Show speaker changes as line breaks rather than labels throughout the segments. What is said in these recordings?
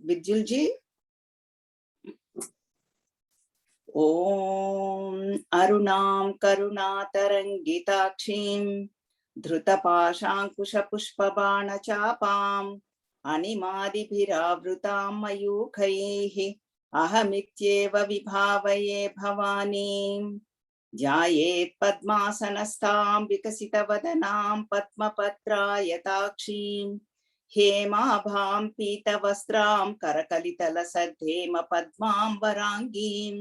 विजुल जी। ओम अरुणां करुणातरंगिताक्षीं धृतपाशांकुशपुष्पबाणचापाम् अनिमादिभिरावृतां मयूखैः अहमित्येव विभावये भवानीं। ध्यायेत् पद्मासनस्थां विकसितवदनां पद्मपत्रायताक्षीं हेमाभां पीतवस्त्रां करकलितलसद्धेम पद्मां वराङ्गीं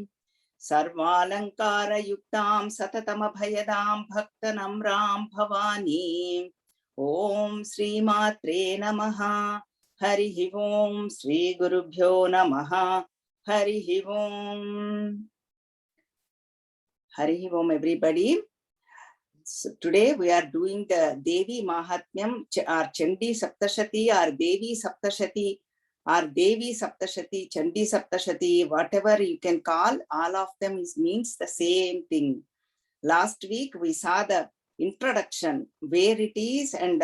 सर्वालङ्कारयुक्तां सततमभयदां भक्तनम्रां भवानीं। ओम श्रीमात्रे नमः। हरिः ओम श्री गुरुभ्यो नमः। हरिः ओम। Harihi Om everybody. So today we are doing the Devi Mahatmyam or Chandi Saptashati or Devi Saptashati or Devi Saptashati, Chandi Saptashati, whatever you can call, all of them means the same thing. Last week we saw the introduction, where it is and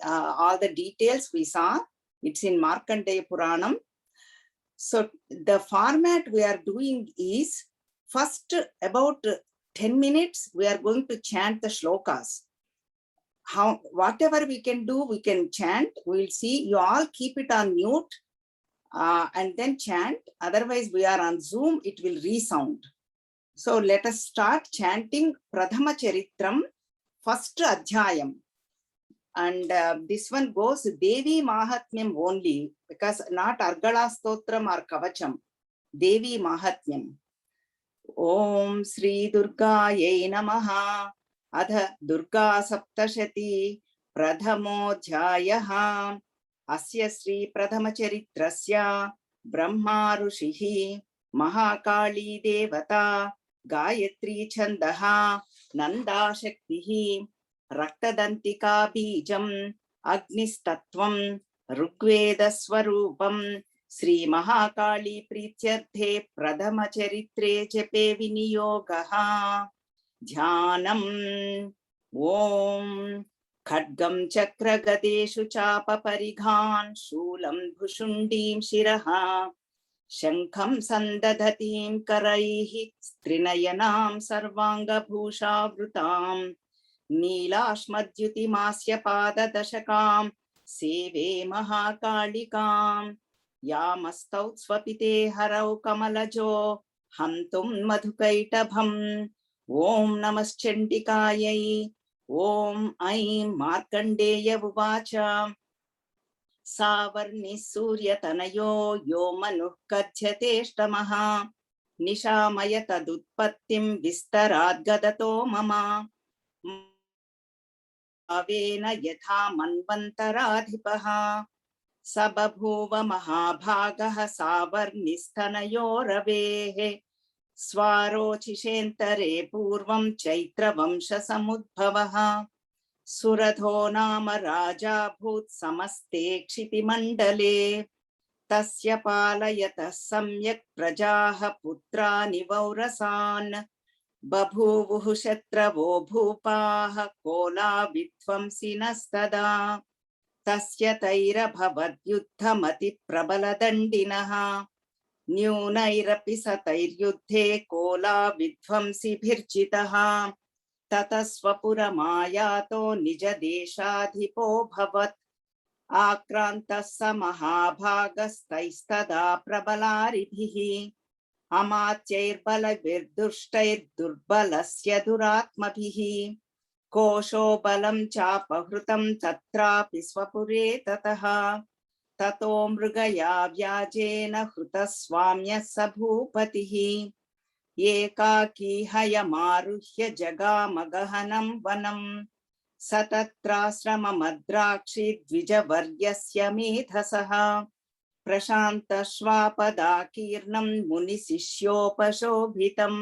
all the details we saw. It's in Markandeya Puranam. So the format we are doing is first about 10 minutes we are going to chant the shlokas. Whatever we can do, we can chant. We will see. You all keep it on mute and then chant. Otherwise we are on Zoom, it will resound. So let us start chanting Pradhama Charitram, first Adhyayam. And this one goes Devi Mahatmyam only, because not Argala Stotram or Kavacham. Devi Mahatmyam. ओम श्री दुर्गायै नमः। अथ दुर्गा सप्तशती प्रथमोऽध्यायः। अस्य श्री प्रथमचरित्रस्य ब्रह्मा ऋषिः, महाकाली देवता, गायत्री छन्दः, नन्दा शक्तिः, रक्तदन्तिका बीजम्, अग्निस्तत्त्वं, ऋग्वेदस्वरूपम्, श्री महाकाली प्रीत्यर्थे प्रथम चरित्रे जपे विनियोगः। ध्यानम्। ओम खड्गं चक्रगदेषु चापपरिघान् शूलं भुशुण्डीं शिरः शङ्खं सन्दधतीं करैः स्त्रिनयनां सर्वाङ्गभूषावृतां नीलाश्मद्युतिमास्य पाददशकां सेवे महाकालिकां यामस्तौ स्वपिते हरौ कमलजो हन्तुं मधुकैटभम्। ओम नमश्चण्डिकायै। ओम ऐं मार्कण्डेय उवाच सावर्णिः सूर्यतनयो यो मनुः कथ्यतेष्टमः निशामय तदुत्पत्तिं विस्तराद्गदतो मम अवेन यथा मन्वन्तराधिपः स बभूव महाभागः सावर्णिस्तनयो रवेः स्वारोचिषेन्तरे पूर्वं चैत्रवंशसमुद्भवः सुरथो नाम राजा भूत् समस्ते क्षितिमण्डले तस्य पालयतः सम्यक् प्रजाः पुत्रानि वौरसान् बभूवुः शत्रवो भूपाः कोला विध्वंसिनस्तदा तस्य तैरभवद्युद्धमतिप्रबलदण्डिनः न्यूनैरपि सतैर्युद्धे कोला विध्वंसिभिर्जितः ततः स्वपुरमायातो निजदेशाधिपोऽभवत् आक्रान्तः स महाभागस्तैस्तदा प्रबलारिभिः अमात्यैर्बलविर्दुष्टैर्दुर्बलस्य दुरात्मभिः कोशो बलं चापहृतं तत्रापि स्वपुरे ततः ततो मृगया व्याजेन हृतः स्वाम्यः स भूपतिः एकाकी हयमारुह्य जगामगहनं वनं स तत्राश्रममद्राक्षि द्विजवर्यस्य मेधसः प्रशान्तश्वापदाकीर्णं मुनिशिष्योपशोभितम्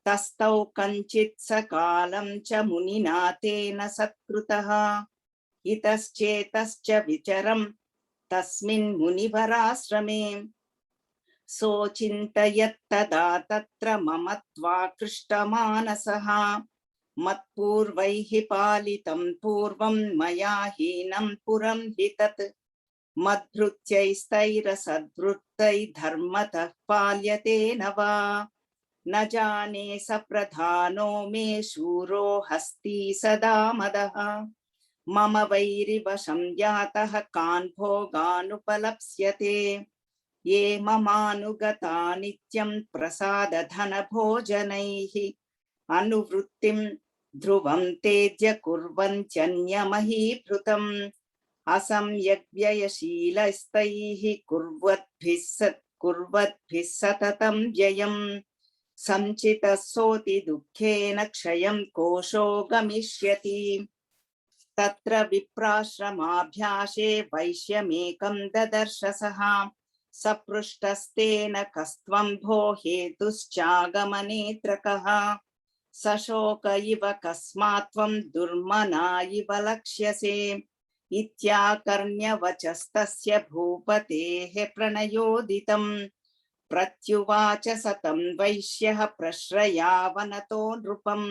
तस्थौ कञ्चित् सकालं च मुनिना तेन सत्कृतः इतश्चेतश्च विचरम् तस्मिन् मुनिवराश्रमे सोचिन्तयत्तदा तत्र ममत्वाकृष्टमानसः मत्पूर्वैः पालितं पूर्वं मया हीनं पुरं हि तत् मद्भृत्यैस्तैरसद्वृत्तैर्धर्मतः पाल्यते न वा न जाने स प्रधानो मे शूरो हस्ति सदा मदः मम वैरिवशं यातः कान् भोगानुपलप्स्यते ये ममानुगता नित्यं प्रसादधनभोजनैः अनुवृत्तिं ध्रुवं तेज्य कुर्वन्त्यन्यमहीभृतम् असंयग्व्ययशीलस्तैः कुर्वद्भिः सततं व्ययम् संचितः सोति दुःखेन क्षयं कोशो गमिष्यति तत्र विप्राश्रमाभ्यासे वैश्यमेकं ददर्शसः सपृष्टस्तेन कस्त्वं भो हेतुश्चागमनेऽत्र कः सशोक इव कस्मात् त्वं दुर्मना इव लक्ष्यसे इत्याकर्ण्यवचस्तस्य भूपतेः प्रणयोदितम् प्रत्युवाच सतं वैश्यः प्रश्रयावनतो नृपम्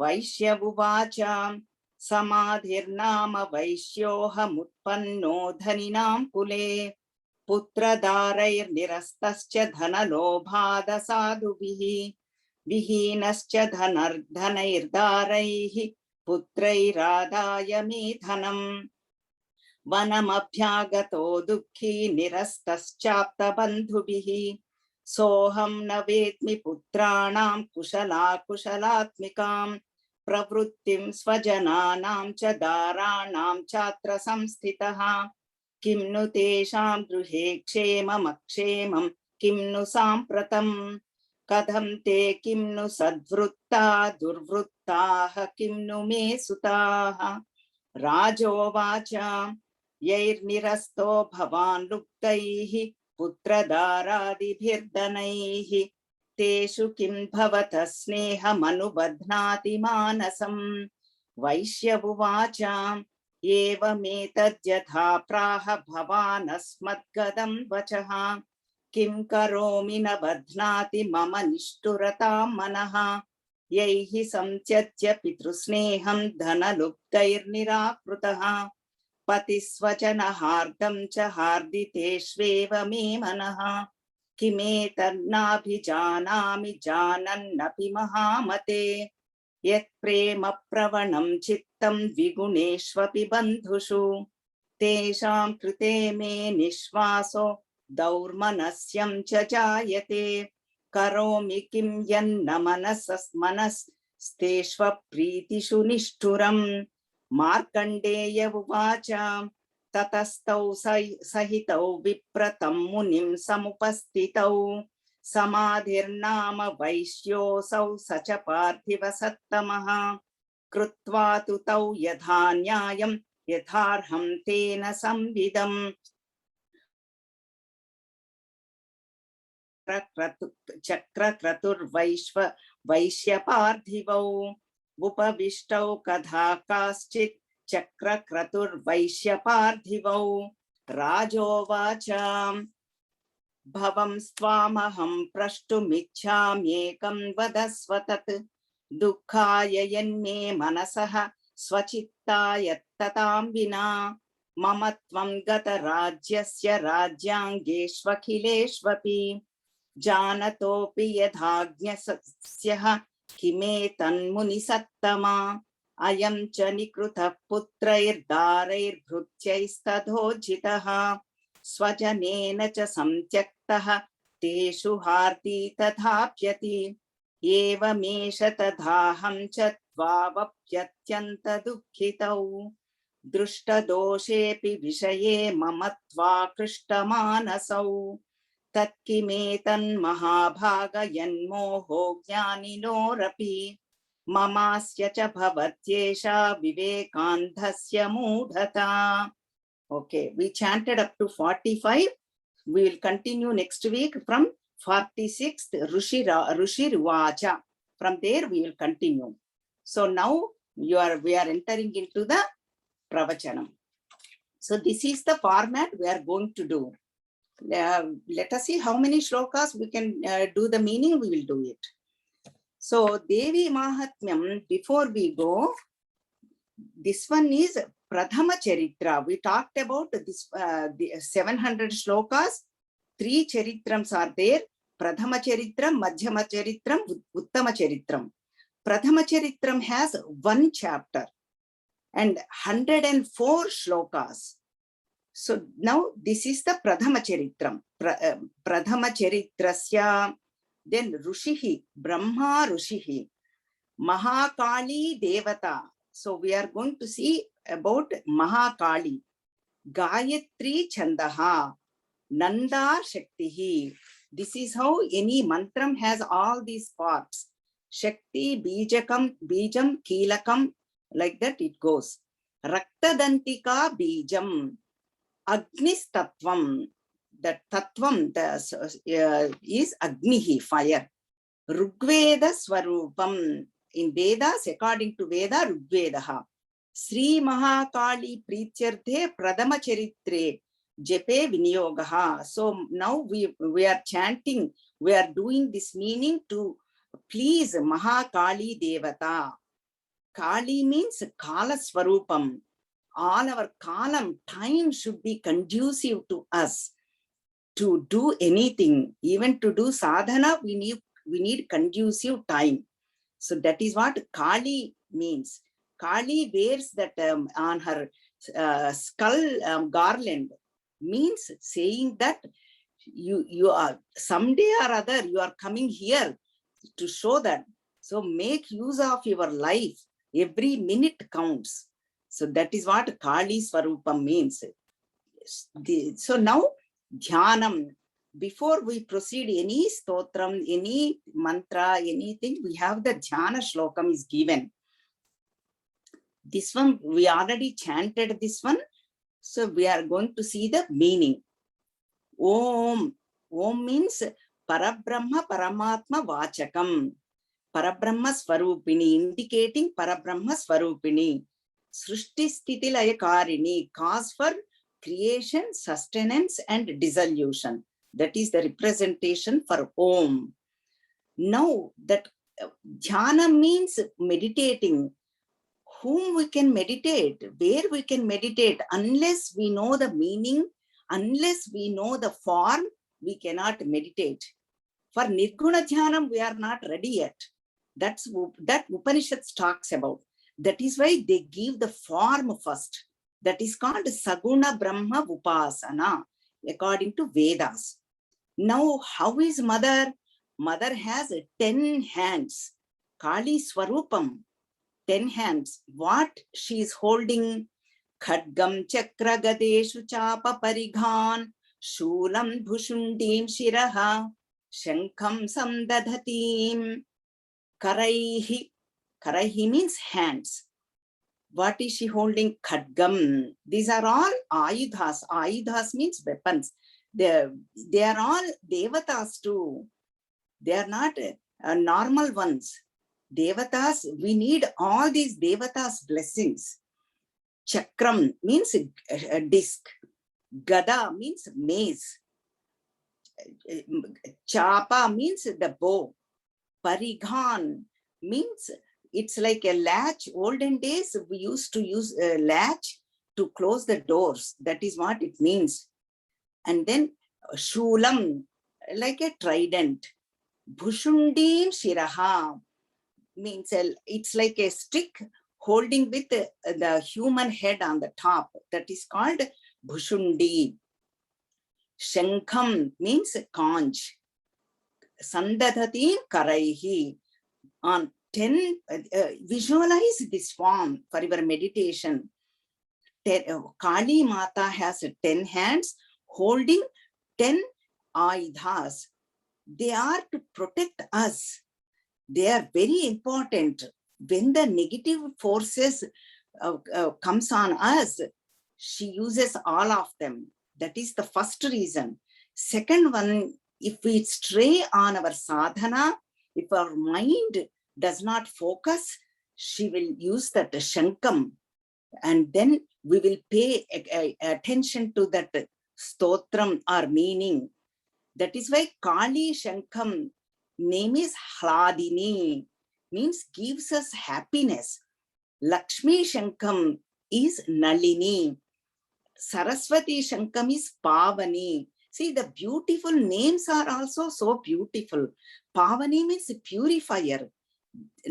वैश्य उवाच समाधिर्नाम वैश्योऽहमुत्पन्नो धनिनां कुले पुत्रदारैर्निरस्तश्च धनलोभादसाधुभिः विहीनश्च धनैर्दारैः पुत्रैरादाय मे धनम् वनमभ्यागतो दुःखी निरस्तश्चाप्तबन्धुभिः सोऽहं न वेत्मि पुत्राणां कुशलात्मिकां प्रवृत्तिं स्वजनानां च दाराणां चात्र संस्थितः किं नु तेषां गृहे क्षेममक्षेमं किं नु साम्प्रतं कथं ते किं नु सद्वृत्ता दुर्वृत्ताः किं नु मे सुताः राजोवाच यैर्निरस्तो भवान् लुप्तैः पुत्रदारादिभिर्धनैः तेषु किं भवतः स्नेहमनुबध्नाति मानसम् वैश्य उवाच एवमेतद्यथा प्राह भवान् अस्मद्गदं वचः किं करोमि न बध्नाति मम निष्ठुरतां मनः यैः संत्यज्य पितृस्नेहं धनलुप्तैर्निराकृतः पतिस्वचनहार्दं च हार्दितेष्वेव मे मनः किमेतन्नाभिजानामि जानन्नपि महामते यत्प्रेम प्रवणं चित्तं द्विगुणेष्वपि बन्धुषु तेषां कृते मे निःश्वासो दौर्मनस्यं च जायते करोमि किं यन्न मनस्तेष्वप्रीतिषु निष्ठुरम् मार्कण्डेय उवाच ततस्तौ सहितौ विप्रतं मुनिं समुपस्थितौ समाधिर्नाम वैश्योऽसौ स च पार्थिव सत्तमः कृत्वा तु तौ यथा न्यायं यथार्हं तेन संविदम् वैश्यपार्थिवौ उपविष्टौ कथा काश्चित् चक्रक्रतुर्वैश्यपार्थिवौ राजोवाच भवं स्वामहं प्रष्टुमिच्छाम्येकं वदस्व तत् दुःखाय यन्मे मनसः स्वचित्ताय ततां विना मम त्वं गतराज्यस्य राज्याङ्गेष्वखिलेष्वपि जानतोऽपि यथाज्ञस्यः किमेतन्मुनिसत्तमा अयं च निकृतः पुत्रैर्दारैर्भृत्यैस्तथोज्झितः स्वजनेन च संत्यक्तः तेषु हार्दी तथाप्यति एवमेष तथाहं च त्वावप्यत्यन्तदुःखितौ दृष्टदोषेऽपि विषये मम त्वाकृष्टमानसौ तत्किमेतन्महाभागयन्मोहो ज्ञानिनोरपि ममास्य च भवत्येषा विवेकान्धस्य मूढता. Okay, we chanted up to 45. We will continue next week from 46th Rushirvacha. From there we will continue. So now we are entering into the Pravachanam. So this is the format we are going to do. Let us see how many shlokas we can do the meaning. We will do it. So Devi Mahatmyam, before we go, this one is Pradhama Charitra. We talked about this the 700 shlokas. 3 charitrams are there. Pradhama Charitram, Madhyama Charitram, Uttama Charitram. Pradhama Charitram has 1 chapter and 104 shlokas. So now this is the Pradhama Charitram. Pradhama Charitrasya. Then Rushihi, Brahma Rushihi, Mahakali Devata. So we are going to see about Mahakali, Gayatri Chandaha, Nanda Shaktihi. This is how any mantram has all these parts. Shakti, Bijakam, Bijam, Kilakam, like that it goes. Raktadantika Bijam, Agnis Tattvam. The Tattvam is Agnihi, fire. Rugveda Swarupam. In Vedas, according to Veda, Rugvedaha. Sri Mahakali Prityarthe Pradhama Charitre Jepe Vinyogaha. So now we are chanting, we are doing this meaning to please Mahakali Devata. Kali means Kala Swarupam. All our kalam, time should be conducive to us to do anything. Even to do sadhana, we need conducive time. So that is what Kali means. Kali wears that on her skull garland, means saying that you are someday or other you are coming here to show that. So make use of your life. Every minute counts. So that is what Kali Swarupam means. So now Dhyanam. Before we proceed any stotram, any mantra, anything, we have the Dhyana Shlokam is given. This one, we already chanted this one. So we are going to see the meaning. Om. Om means Parabrahma Paramatma Vachakam. Parabrahma Swarupini, indicating Parabrahma Swarupini. Srishti Sthiti Layakarini, cause for creation, sustenance and dissolution. That is the representation for Om. Now that Dhyana means meditating. Whom we can meditate, where we can meditate, unless we know the meaning, unless we know the form, we cannot meditate. For Nirguna Dhyanam, we are not ready yet. That Upanishad talks about. That is why they give the form first. That is called Saguna Brahma Upasana, according to Vedas. Now, how is Mother? Mother has 10 hands. Kali Swarupam, 10 hands. What she is holding? Khadgam Chakra Gadeshu Chapa Parighan, Shulam Bhushundim Shiraha, Shankam Samdadhatim, Karaihi. Karaihi means hands. What is she holding? Khadgam. These are all Ayudhas. Ayudhas means weapons. They are all Devatas too. They are not normal ones. Devatas, we need all these Devatas blessings. Chakram means a disc. Gada means mace. Chapa means the bow. Parighan means it's like a latch. Olden days, we used to use a latch to close the doors. That is what it means. And then Shulam, like a trident. Bhushundim Shiraha means it's like a stick holding with the human head on the top. That is called Bhushundi. Shankham means conch. Sandadhatim Karaihi. On 10, visualize this form for your meditation. Kali Mata has 10 hands holding 10 Ayudhas. They are to protect us. They are very important. When the negative forces comes on us, she uses all of them. That is the first reason. Second one, if we stray on our sadhana, if our mind does not focus, she will use that Shankam. And then we will pay attention to that stotram or meaning. That is why Kali Shankam name is Hladini, means gives us happiness. Lakshmi Shankam is Nalini. Saraswati Shankam is Pavani. See, the beautiful names are also so beautiful. Pavani means purifier.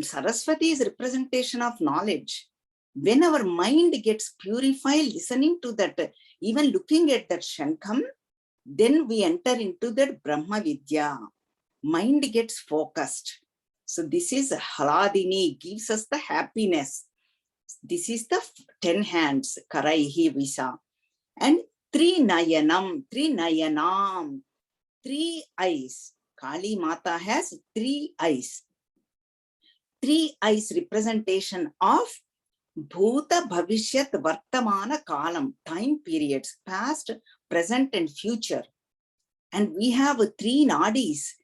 Saraswati is representation of knowledge. When our mind gets purified, listening to that, even looking at that Shankam, then we enter into that Brahma Vidya. Mind gets focused. So this is Haladini, gives us the happiness. This is the 10 hands, Karaihi Visa. And Trinayanam, 3 eyes. Kali Mata has 3 eyes. 3 eyes representation of Bhuta Bhavishyat Vartamana Kalam, time periods, past, present and future. And we have 3 nadis,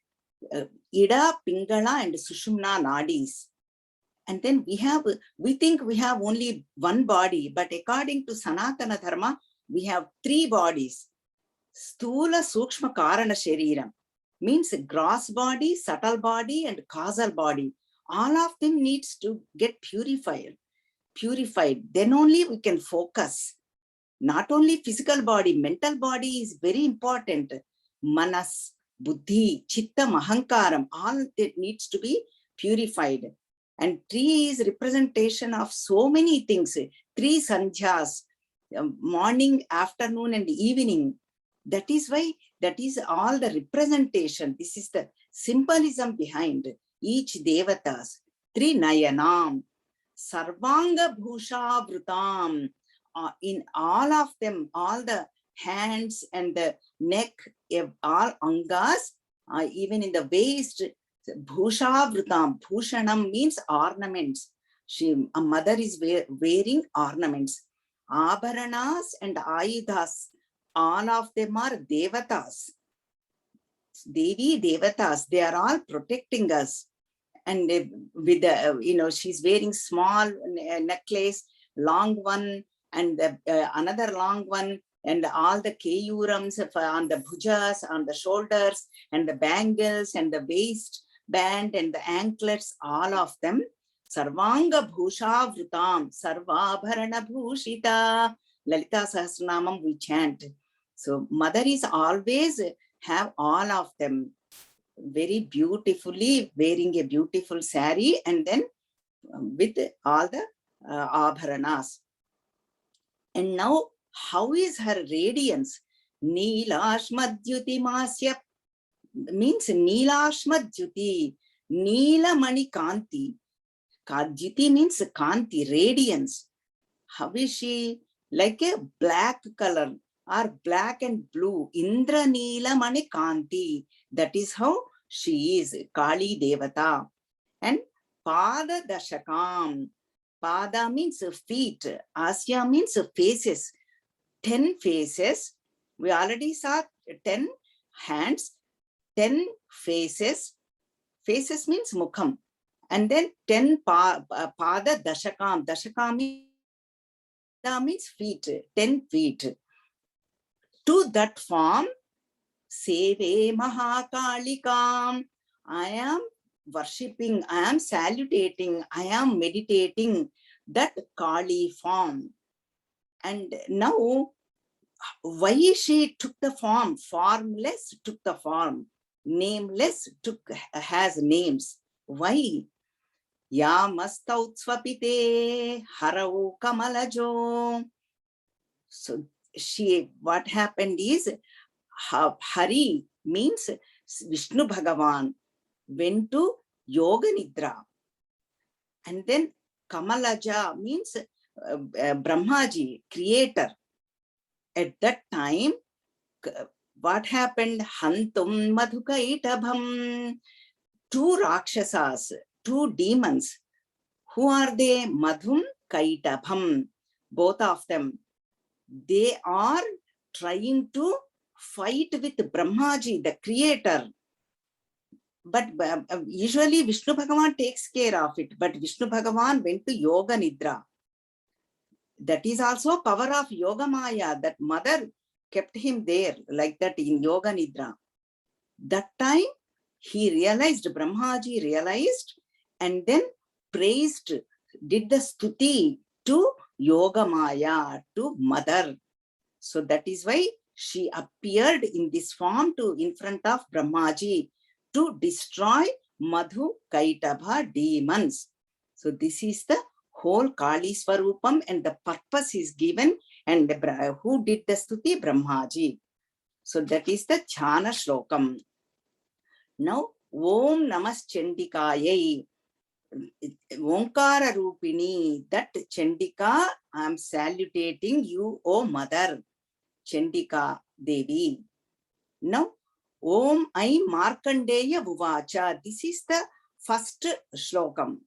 Ida, Pingala and Sushumna nadis. And then we think we have only one body, but according to Sanatana Dharma, we have 3 bodies. Sthula Sukshma Karana Shariram means gross body, subtle body and causal body. All of them needs to get purified. Then only we can focus. Not only physical body, mental body is very important. Manas, Buddhi, Chitta, Mahankaram, all that needs to be purified. And 3 is representation of so many things. 3 sandhyas, morning, afternoon and evening. That is why, that is all the representation. This is the symbolism behind each devatas. 3 nayanam, sarvanga bhusha vrutam. In all of them, all the hands and the neck, all angas, even in the waist, bhusha vrutam. Bhushanam means ornaments. A mother is wearing ornaments. Abharanas and ayudhas, all of them are devatas. Devi devatas, they are all protecting us. And with the, she's wearing small necklace, long one, and another long one, and all the keyurams on the bhujas, on the shoulders, and the bangles, and the waist band, and the anklets, all of them. Sarvanga bhusha vrutam, sarvabharana bhushita. Lalita Sahasranamam we chant. So mother is always have all of them very beautifully, wearing a beautiful sari, and then with all the abharanas. And now, how is her radiance? Neelashmadhyuti masya means Neelashmadhyuti, Neelamani Kanti. Kadyuti means Kanti, radiance. How is she? Like a black color or black and blue. Indra Neelamani Kanti. That is how she is, Kali Devata. And Pada Dashakam. Pada means feet. Asya means faces. 10 faces. We already saw 10 hands, 10 faces. Faces means mukham. And then 10 pada dashakam. Dashakam means feet, 10 feet. To that form, Seve Mahakalikam. I am worshipping, I am salutating, I am meditating that Kali form. And now, why she took the form? Formless took the form. Nameless has names. Why? Ya mastautsvapite harau kamalajo. So what happened is, Hari means Vishnu Bhagavan went to Yoga Nidra. And then Kamalaja means Brahmaji, creator. At that time, what happened? Hantum Madhukaitabham. 2 Rakshasas, 2 demons. Who are they? Madhum, Kaitabham. Both of them. They are trying to fight with Brahmaji, the creator. But usually Vishnu Bhagavan takes care of it. But Vishnu Bhagavan went to Yoga Nidra. That is also power of Yoga Maya. That mother kept him there like that in Yoga Nidra. That time he realized, Brahmaji realized, and then praised, did the stuti to Yogamaya, to mother. So that is why she appeared in this form in front of Brahmaji to destroy Madhu Kaitaba demons. So this is the whole Kali Swarupam, and the purpose is given, and who did the stuti? Brahmaji. So that is the Chana Shlokam. Now, Om Namas Chandikayai, Omkara Rupini, that Chandika, I am salutating you, O Mother, Chandika Devi. Now, Om I Markandeya Vuvacha, this is the first Shlokam.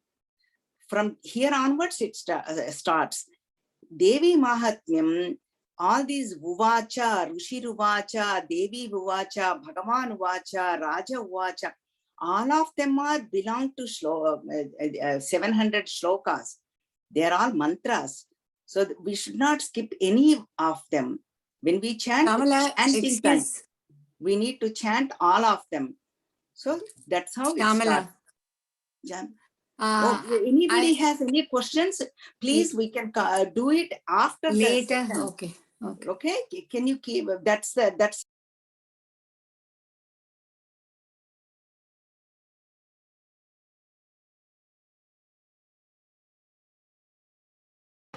From here onwards, it starts. Devi Mahatmyam, all these Vuvacha, Rushi Ruvacha, Devi Vuvacha, Bhagavan Uvacha, Raja Uvacha, all of them belong to 700 shlokas. They are all mantras. So we should not skip any of them. When we chant, we need to chant all of them. So that's how it starts. Anybody has any questions? Please, we can do it after
later.
Okay. Can you keep that's.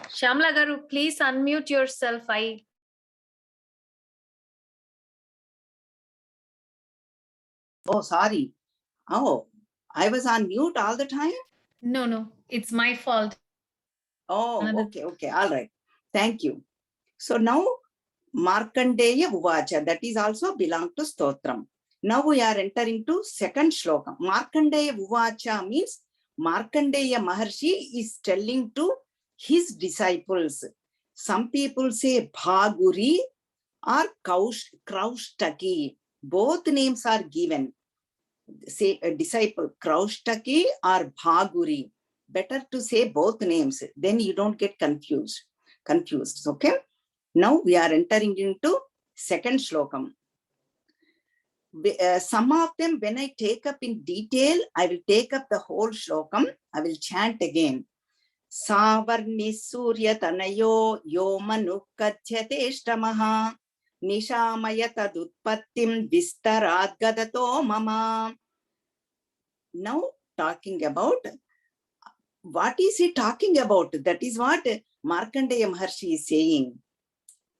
Shamla Garu, please unmute yourself.
Oh, sorry. Oh, I was on mute all the time?
No, it's my fault.
Oh, okay. All right. Thank you. So now, Markandeya Uvacha, that is also belong to Stotram. Now we are entering to second shloka. Markandeya Uvacha means Markandeya Maharshi is telling to his disciples. Some people say Bhaguri or Kraushtaki. Both names are given. Say a disciple Kraushtaki or Bhaguri. Better to say both names, then you don't get confused. Okay? Now we are entering into second shlokam. Some of them, when I take up in detail, I will take up the whole shlokam. I will chant again. Savarni Surya Tanayo Yo Manu Kathyateshtamaha Nishamaya Tadutpattim Vistarad Gadato Mama. Now talking about, what is he talking about? That is what Markandeya Maharshi is saying.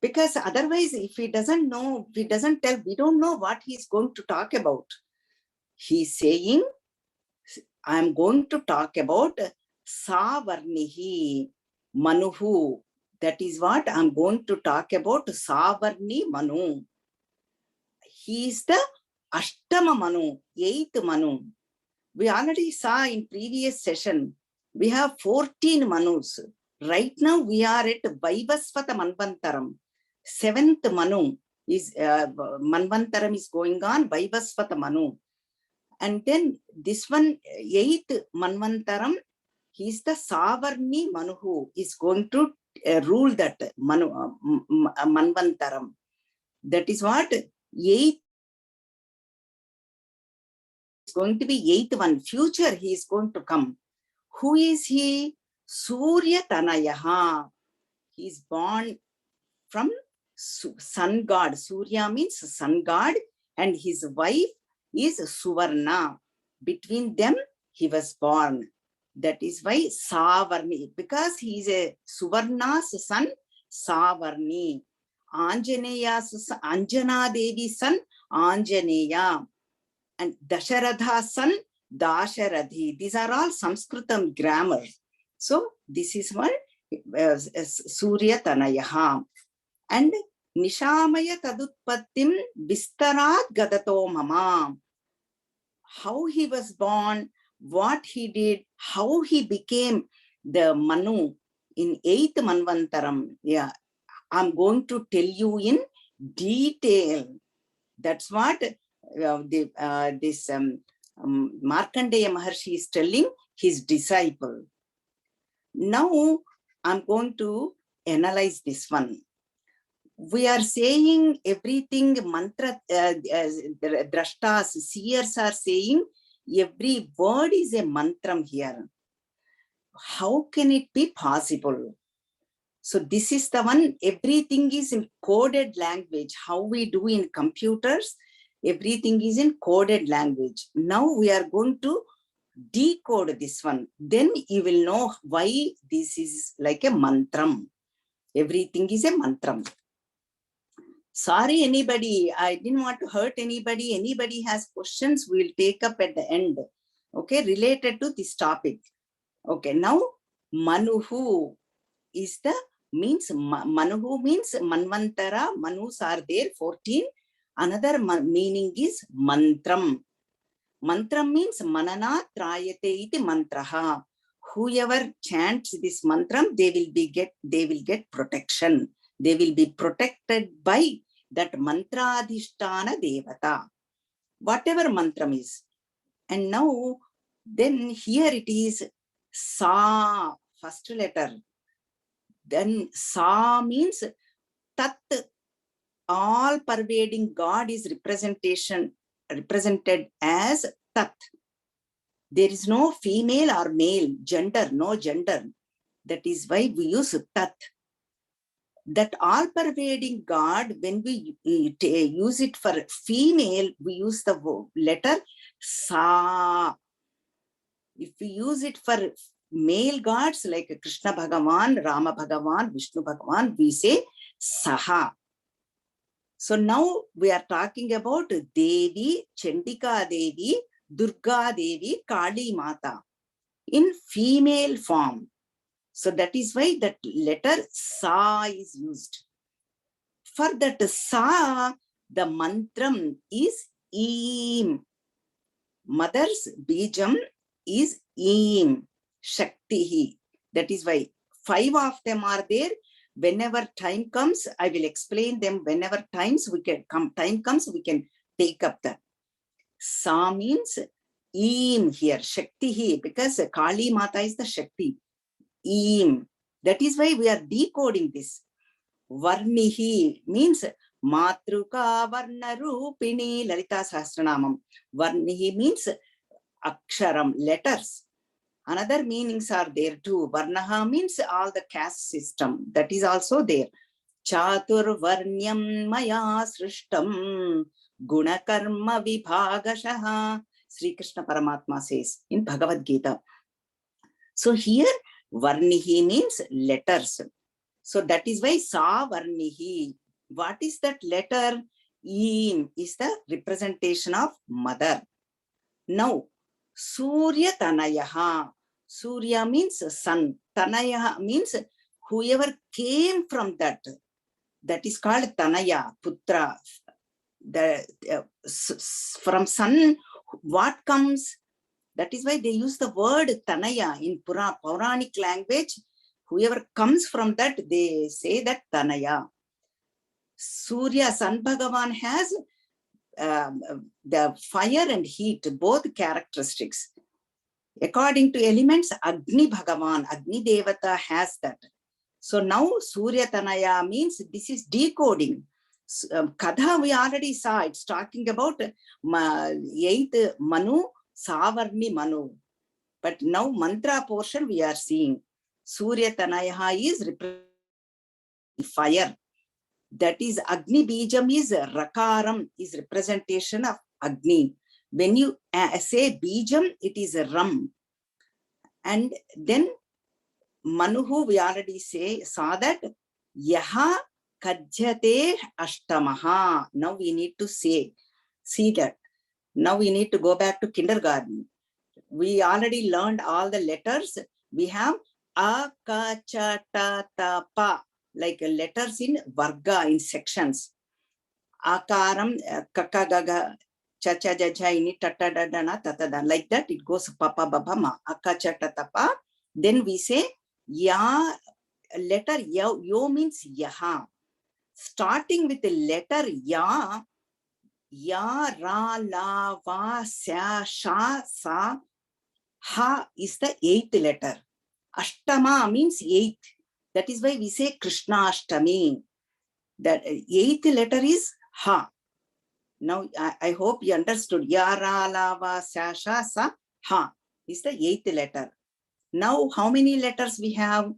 Because otherwise, if he doesn't know, he doesn't tell, we don't know what he is going to talk about. He's saying, I am going to talk about Savarnihi Manuhu. That is what I'm going to talk about, Savarni Manu. He is the Ashtama Manu, 8th Manu. We already saw in previous session, we have 14 Manus. Right now we are at Vaivasvata Manvantaram. 7th Manu is, Manvantaram is going on, Vaivasvata Manu. And then this one, 8th Manvantaram, he is the Savarni Manu who is going to rule that Manvantaram. That is what 8th is going to be 8th one. Future he is going to come. Who is he? Surya Tanayaha. He is born from sun god. Surya means sun god, and his wife is Suvarna. Between them, he was born. That is why Savarni, because he is a Suvarna's son, Savarni. Anjaneya's Anjana Devi's son, Anjaneya. And Dasharatha's son, Dasharadhi. These are all Sanskritam grammar. So this is one Surya Tanayaha. And Nishamaya Tadutpattim Vistarat Gadato Mama. How he was born, what he did, how he became the Manu in 8th Manvantaram. Yeah, I'm going to tell you in detail. That's what this Markandeya Maharshi is telling his disciple. Now I'm going to analyze this one. We are saying everything, mantra, drashtas, seers are saying every word is a mantram here. How can it be possible? So this is the one, everything is in coded language. How we do in computers, everything is in coded language. Now we are going to decode this one. Then you will know why this is like a mantram. Everything is a mantram. Sorry, anybody, I didn't want to hurt anybody. Anybody has questions, we'll take up at the end. Okay, related to this topic. Okay, now Manuhu is the means, Manuhu means Manvantara, Manus are there, 14. Another meaning is mantram. Mantram means manana trayate iti mantraha. Whoever chants this mantram, they will get protection. They will be protected by that mantradhishtana devata. Whatever mantram is. And now, then here it is Sa, first letter. Then Sa means Tat, all pervading God is represented as Tat. There is no female or male gender, no gender. That is why we use Tat. That all pervading God, when we use it for female, we use the letter Sa. If we use it for male gods like Krishna Bhagavan, Rama Bhagavan, Vishnu Bhagavan, we say Saha. So now we are talking about Devi, Chandika Devi, Durga Devi, Kali Mata in female form. So that is why that letter Sa is used. For that Sa, the mantram is Eem. Mother's Bijam is Eem, Shaktihi. That is why 5 of them are there. Whenever time comes, I will explain them. Whenever time comes, we can take up that. Sa means Eem here, Shaktihi, because Kali Mata is the Shakti. Eem. That is why we are decoding this. Varnihi means Matruka Varna Rupini Lalita Sahasranamam. Varnihi means Aksharam, letters. Another meanings are there too. Varnaha means all the caste system. That is also there. Chatur Varnyam Maya Srishtam Gunakarma Vibhagashaha. Sri Krishna Paramatma says in Bhagavad Gita. So here Varnihi means letters. So that is why Sa Varnihi. What is that letter? Eem is the representation of mother. Now, Surya Tanayaha. Surya means sun. Tanayaha means whoever came from that. That is called Tanaya, Putra. From sun, what comes? That is why they use the word Tanaya in Puranic language. Whoever comes from that, they say that Tanaya. Surya, Sun Bhagavan has the fire and heat, both characteristics. According to elements, Agni Bhagavan, Agni Devata has that. So now Surya Tanaya means this is decoding. Katha we already saw, it's talking about 8th Manu, Savarni Manu. But now mantra portion we are seeing. Surya Tanaya is fire. That is Agni Bijam is Rakaram, is representation of Agni. When you say Bijam, it is a Ram. And then Manuhu, we already saw that Yaha Kajyate Ashtamaha. Now we need to see that. Now we need to go back to kindergarten. We already learned all the letters. We have Akachatatapa, like letters in Varga, in sections. Akaram, Kakagaga, Chacha Jaja, ini Tatadadana, Tatada. Like that, it goes Papa Babama, Akachatatapa. Then we say Ya, letter Yo means Yaha. Starting with the letter Ya, Ya, Ra, La, Va, Sa, Sha, Sa, Ha is the 8th letter. Ashtama means 8th. That is why we say Krishna Ashtami. The 8th letter is Ha. Now I hope you understood. Ya, Ra, La, Va, Sa, Sha, Sa, Ha is the 8th letter. Now how many letters we have?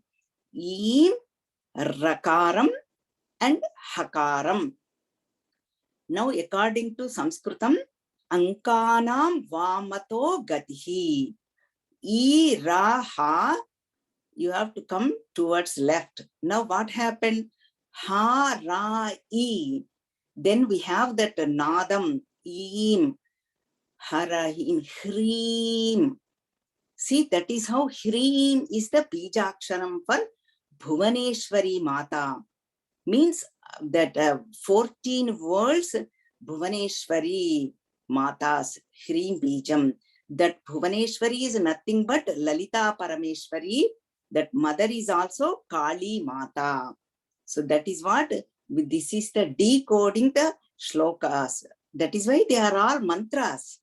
Eem, Rakaram and Hakaram. Now, according to Sanskritam, Ankanam Vamato Gatihi. E, Ra, Ha, you have to come towards left. Now, what happened? Ha, Ra, E. Then we have that Nadam, Eem, Harahim, Hreem. See, that is how Hreem is the Bijaksharam for Bhuvaneshwari Mata. Means that 14 words, Bhuvaneshwari Matas, Hreem Bijam. That Bhuvaneshwari is nothing but Lalita Parameshwari. That mother is also Kali Mata. So that is what, this is the decoding the shlokas. That is why they are all mantras.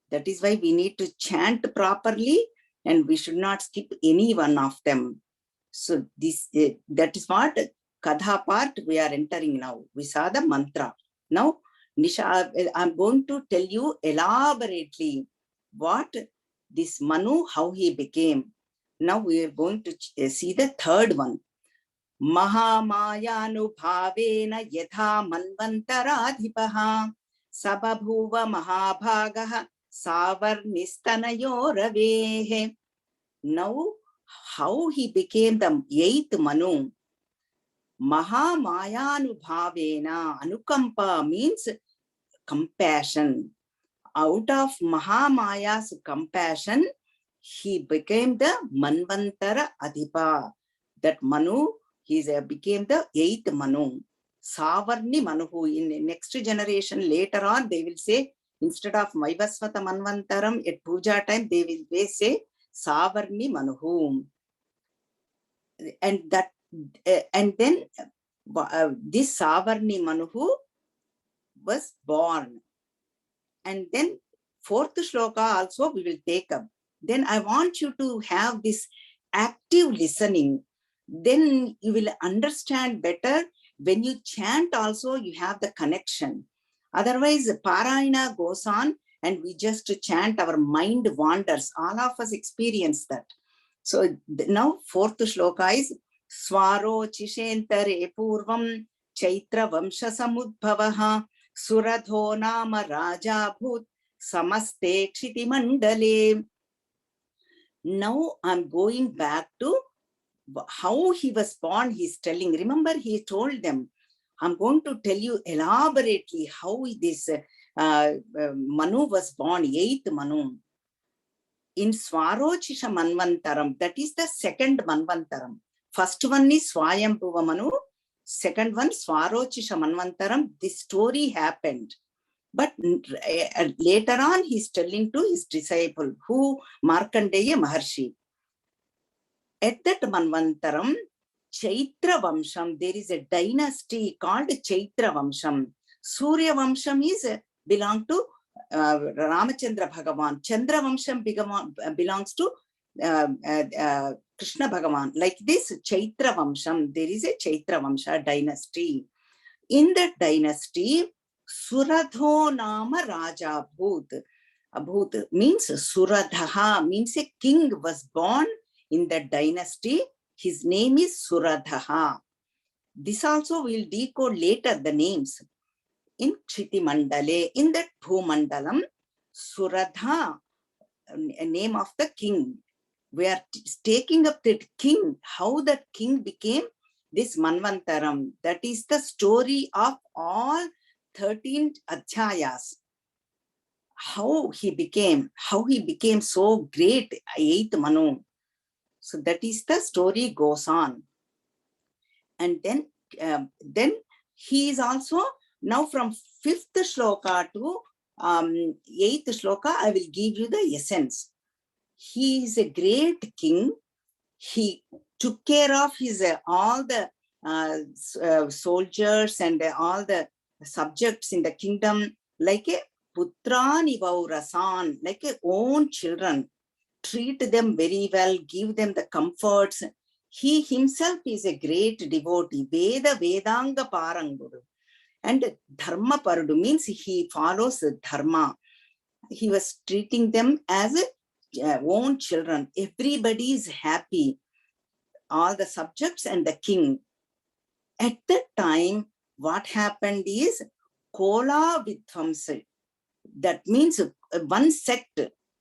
That is why we need to chant properly and we should not skip any one of them. So this, that is what Kadha part we are entering now. We saw the mantra. Now, Nisha, I'm going to tell you elaborately what this Manu, how he became. Now we are going to see the third one. Mahamayānubhāvena yatha manvantaradhipaha sababhuva mahabhagaha savarnistanayoravehe. Now, how he became the eighth Manu. Mahamayānubhāvena, Anukampa means compassion. Out of Mahamaya's compassion, he became the Manvantara Adhipa. That Manu, he became the eighth Manu. Savarni Manuhu. In the next generation, later on, they will say, instead of Vaivasvata Manvantaram, at puja time, they will say Savarni Manuhu. And that, and then this Savarni Manuhu was born. And then fourth shloka also we will take up. Then I want you to have this active listening. Then you will understand better. When you chant also, you have the connection. Otherwise, Parayana goes on and we just chant, our mind wanders. All of us experience that. So now fourth shloka is Swaro Chishentare Purvam Chaitra Vamsha Samudbhavaha Suradho Nama Raja Bhut Samaste Kshiti Mandale. Now I'm going back to how he was born. He's telling, remember he told them, I'm going to tell you elaborately how this Manu was born, eighth Manu. In Swarochisha Manvantaram, that is the second Manvantaram. First one is Swayambhuva Manu, second one Swarochisha Manvantaram. This story happened. But later on, he's telling to his disciple, who Markandeya Maharshi. At that Manvantaram, Chaitra Vamsham, there is a dynasty called Chaitra Vamsham. Surya Vamsham is belong to Ramachandra Bhagavan. Chandra Vamsham belongs to Krishna Bhagavan. Like this, Chaitra Vamsham, there is a Chaitra Vamsha dynasty. In that dynasty, Suradho Nama Raja Bhut. Bhut means Suradha, means a king was born in that dynasty. His name is Suradha. This also will decode later the names. In Kshiti Mandale, in that Bhumandalam, Suradha, a name of the king. We are taking up that king, how that king became this Manvantaram. That is the story of all 13 Adhyayas. How he became so great, eighth Manu. So that is the story goes on. And then he is also, now from fifth shloka to eighth shloka, I will give you the essence. He is a great king. He took care of his all the soldiers and all the subjects in the kingdom like a putrani vaurasan, like a own children. Treat them very well, give them the comforts. He himself is a great devotee, Veda Vedanga Paranguru. And Dharma Parudu means he follows Dharma. He was treating them as own children. Everybody is happy. All the subjects and the king. At that time, what happened is Kola Vidvamsa. That means one sect,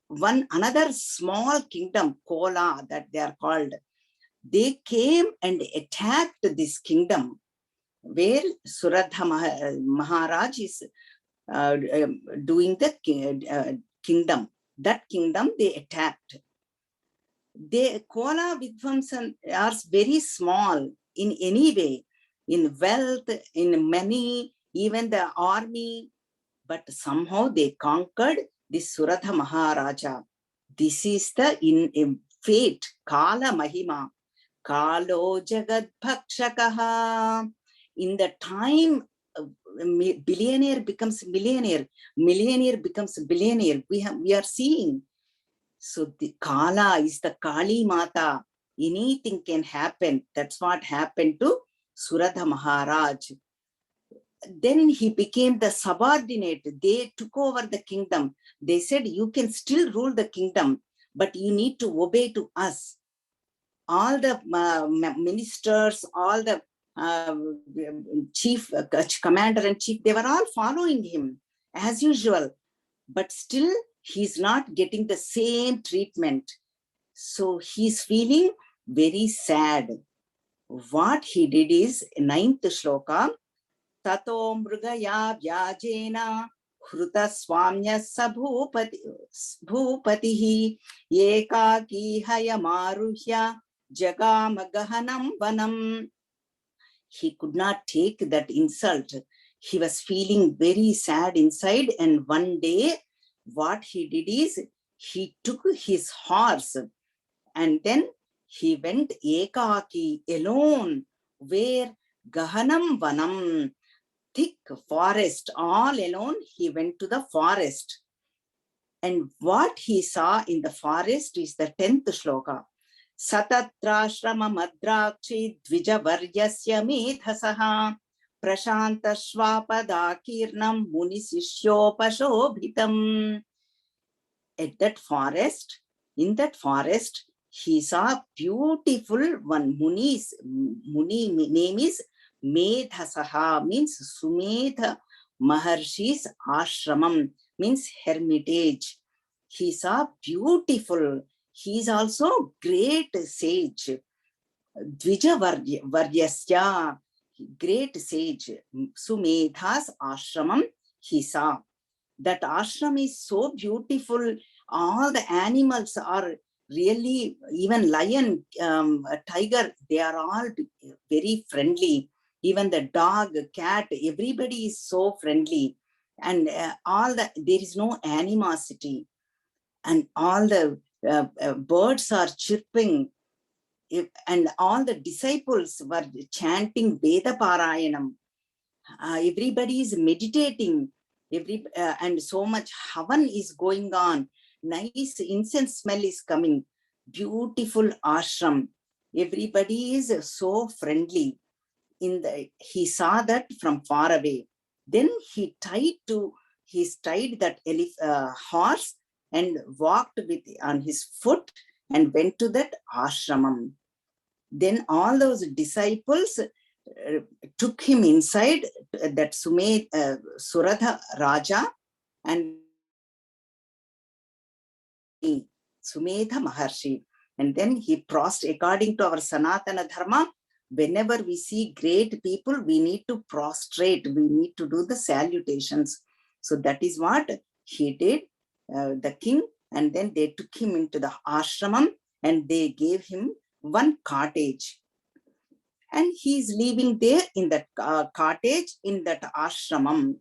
another small kingdom, Kola, that they are called. They came and attacked this kingdom where Suradha Maharaj is doing the kingdom. That kingdom they attacked. The Kola Vidvamsan are very small in any way, in wealth, in money, even the army, but somehow they conquered this Suradha Maharaja. This is the in fate, Kala Mahima, Kalo Jagad Bhakshakaha. In the time billionaire becomes millionaire, millionaire becomes billionaire, we are seeing. So the Kala is the Kali Mata. Anything can happen. That's what happened to Suradha Maharaj. Then he became the subordinate. They took over the kingdom. They said, you can still rule the kingdom, but you need to obey to us. All the ministers, all the chief, commander and chief, they were all following him as usual. But still, he's not getting the same treatment. So he's feeling very sad. What he did is, 9th shloka, Tato mrugaya vyajena hruta swamya bhupatihi ekaki hayamaruhya jagamagahanam vanam. He could not take that insult. He was feeling very sad inside, and one day what he did is he took his horse and then he went ekaki, alone, where Gahanam Vanam, thick forest, all alone. He went to the forest, and what he saw in the forest is the 10th shloka. Satatrashrama madrakshi dvijavaryasya medhasaha prashanta shvapadakirnam munisishyopashobhitam. At that forest, in that forest, he saw beautiful one Muni name is Medhasaha, means Sumedha Maharshi's ashramam, means hermitage. He saw beautiful. He is also great sage. Dvijavaryasya, great sage. Sumedha's ashramam he saw. That ashram is so beautiful. All the animals are really, even lion, tiger, they are all very friendly. Even the dog, cat, everybody is so friendly. And there is no animosity. And all the birds are chirping. And all the disciples were chanting Veda Parayanam. Everybody is meditating. And so much havan is going on. Nice incense smell is coming. Beautiful ashram. Everybody is so friendly. He saw that from far away. Then he tied that horse and walked on his foot and went to that ashramam. Then all those disciples took him inside that Suradha Raja and Sumedha Maharshi. And then he prostrated, according to our Sanatana Dharma, whenever we see great people, we need to prostrate, we need to do the salutations. So that is what he did, the king. And then they took him into the ashramam and they gave him one cottage. And he is living there in that cottage, in that ashramam.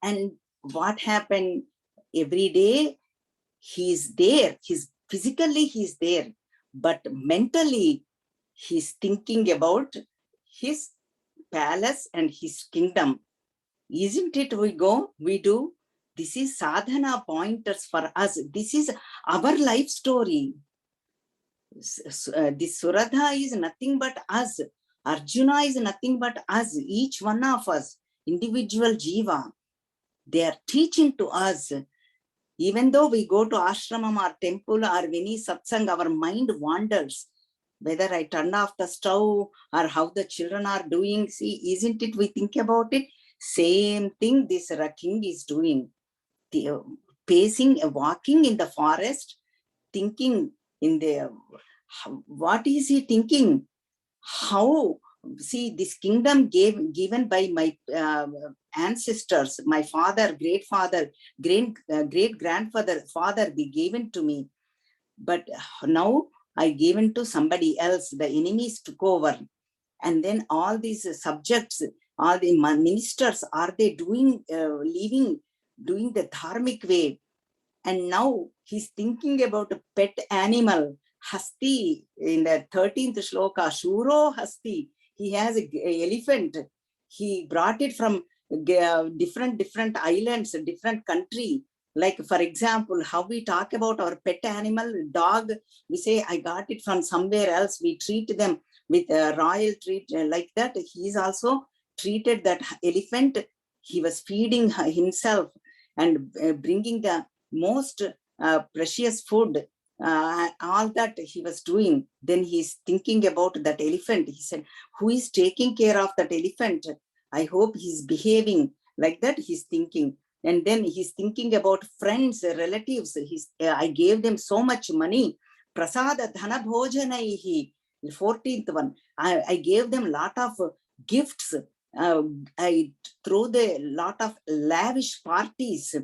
And what happened? Every day he is there. Physically he is there, but mentally he's thinking about his palace and his kingdom. Isn't it? We do. This is sadhana pointers for us. This is our life story. This Suradha is nothing but us. Arjuna is nothing but us, each one of us, individual jiva. They are teaching to us. Even though we go to ashramam or temple or any satsang, our mind wanders. whether I turn off the stove or how the children are doing. See, isn't it? We think about it. Same thing this king is doing. Walking in the forest, thinking in the, what is he thinking? How, see, this kingdom given by my ancestors, my father, great great grandfather, father, they given to me. But now I given to somebody else. The enemies took over. And then all these subjects, all the ministers, are they doing, doing the dharmic way? And now he's thinking about a pet animal, Hasti, in the 13th shloka, Shuro Hasti. He has an elephant. He brought it from different islands, different country. Like, for example, how we talk about our pet animal, dog, we say, I got it from somewhere else. We treat them with a royal treat like that. He's also treated that elephant. He was feeding himself and bringing the most precious food, all that he was doing. Then he's thinking about that elephant. He said, who is taking care of that elephant? I hope he's behaving like that. He's thinking. And then he's thinking about friends, relatives. I gave them so much money. Prasada dhana bhojanaihi, the 14th one. I gave them a lot of gifts. I threw the lot of lavish parties.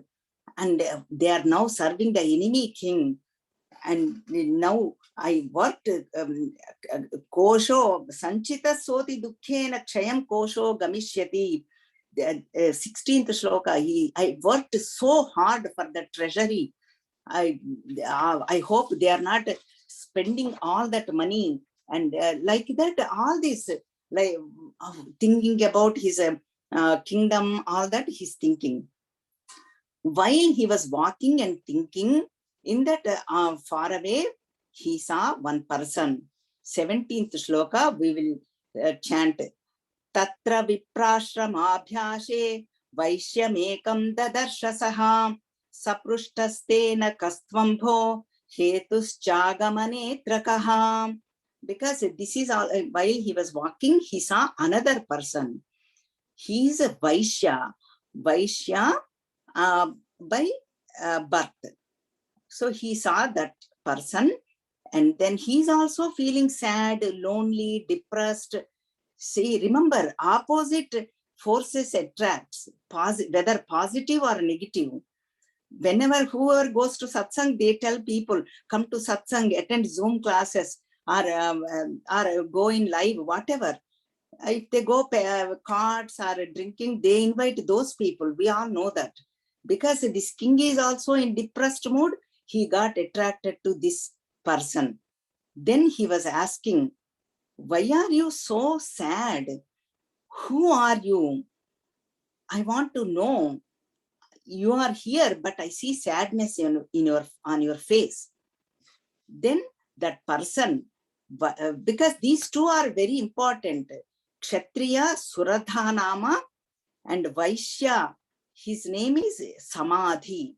And they are now serving the enemy king. And now I worked, kosho sanchita soti dukkhena kshayam kosho gamishyati. 16th shloka, I worked so hard for the treasury. I hope they are not spending all that money. And like that, all this, like thinking about his kingdom, all that he's thinking. While he was walking and thinking, in that far away, he saw one person. 17th shloka, we will chant. Tatra viprashramabhyashe vaishyamekam dadarshasah saprushtasthena kastvambho hetuschāgamane trakaha. Because this is all, while he was walking, he saw another person. He is a Vaishya. Vaishya by birth. So he saw that person, and then he's also feeling sad, lonely, depressed. See, remember, opposite forces attracts, whether positive or negative. Whenever whoever goes to satsang, they tell people, come to satsang, attend Zoom classes, or go in live, whatever. If they go cards or drinking, they invite those people. We all know that. Because this king is also in depressed mood, he got attracted to this person. Then he was asking, why are you so sad? Who are you? I want to know. You are here, but I see sadness on your face. Then that person, because these two are very important. Kshatriya, Suradhanama, and Vaishya, his name is Samadhi.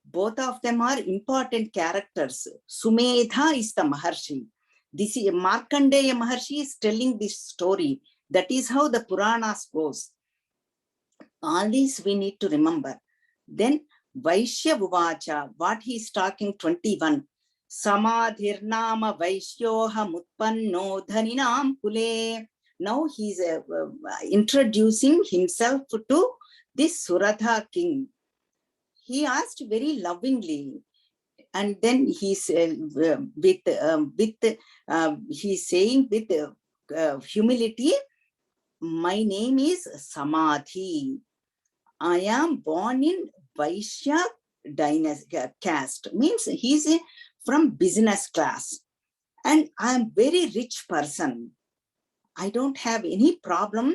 Both of them are important characters. Sumedha is the Maharshi. This is Markandeya Maharshi is telling this story. That is how the Puranas goes. All these we need to remember. Then Vaishya Vuvacha, what he is talking, 21. Samadhirnama Vaishyoha Mutpanno Dhaninam Kule. Now he is introducing himself to this Suradha king. He asked very lovingly, and then he's he's saying with humility, my name is Samadhi. I am born in Vaishya dynasty caste, means he's from business class, and I am very rich person. I don't have any problem